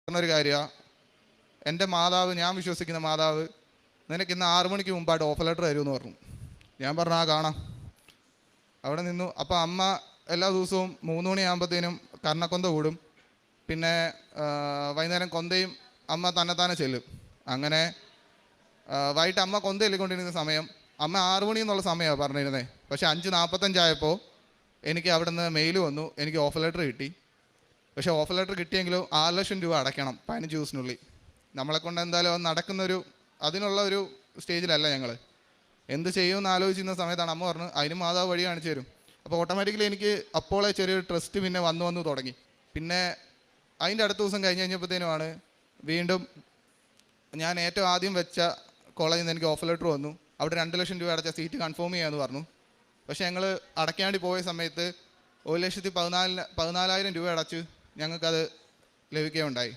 പറഞ്ഞൊരു കാര്യമാണ്. എൻ്റെ മാതാവ്, ഞാൻ വിശ്വസിക്കുന്ന മാതാവ്, നിനക്ക് ഇന്ന് 6 മണിക്ക് മുമ്പായിട്ട് ഓഫർ ലെറ്റർ തരുമെന്ന് പറഞ്ഞു. ഞാൻ പറഞ്ഞു ആ കാണാം. അവിടെ നിന്നു. അപ്പോൾ അമ്മ എല്ലാ ദിവസവും 3 മണിയാകുമ്പോഴത്തേനും കർണക്കൊന്ത കൂടും. പിന്നെ വൈകുന്നേരം കൊന്തയും അമ്മ തന്നെത്താനെ ചെല്ലും. അങ്ങനെ വൈകിട്ട് അമ്മ കൊന്ത ചൊല്ലിക്കൊണ്ടിരുന്ന സമയം അമ്മ 6 മണി എന്നുള്ള സമയമാണ് പറഞ്ഞിരുന്നത്. പക്ഷേ 5:45 ആയപ്പോൾ എനിക്ക് അവിടെ നിന്ന് മെയിൽ വന്നു, എനിക്ക് ഓഫർ ലെറ്റർ കിട്ടി. പക്ഷേ ഓഫർ ലെറ്റർ കിട്ടിയെങ്കിലും 6 ലക്ഷം രൂപ അടയ്ക്കണം 15 ദിവസത്തിനുള്ളിൽ. നമ്മളെക്കൊണ്ട് എന്തായാലും അത് നടക്കുന്നൊരു അതിനുള്ള ഒരു സ്റ്റേജിലല്ല ഞങ്ങൾ. എന്ത് ചെയ്യുമെന്ന് ആലോചിച്ചിരുന്ന സമയത്താണ് അമ്മ പറഞ്ഞു അതിന് മാതാവ് വഴി കാണിച്ചു തരും. അപ്പോൾ ഓട്ടോമാറ്റിക്കലി എനിക്ക് അപ്പോളെ ചെറിയൊരു ട്രസ്റ്റ് പിന്നെ വന്നു തുടങ്ങി. പിന്നെ അതിൻ്റെ അടുത്ത ദിവസം കഴിഞ്ഞപ്പോഴത്തേനുമാണ് വീണ്ടും ഞാൻ ഏറ്റവും ആദ്യം വെച്ച കോളേജിൽ നിന്ന് എനിക്ക് ഓഫർ ലെറ്റർ വന്നു. അവിടെ 2 ലക്ഷം രൂപ അടച്ച സീറ്റ് കൺഫേം ചെയ്യാമെന്ന് പറഞ്ഞു. പക്ഷേ ഞങ്ങൾ അടയ്ക്കാൻ വേണ്ടി പോയ സമയത്ത് 1,14,000 രൂപ അടച്ച് ഞങ്ങൾക്കത് ലഭിക്കുകയുണ്ടായി.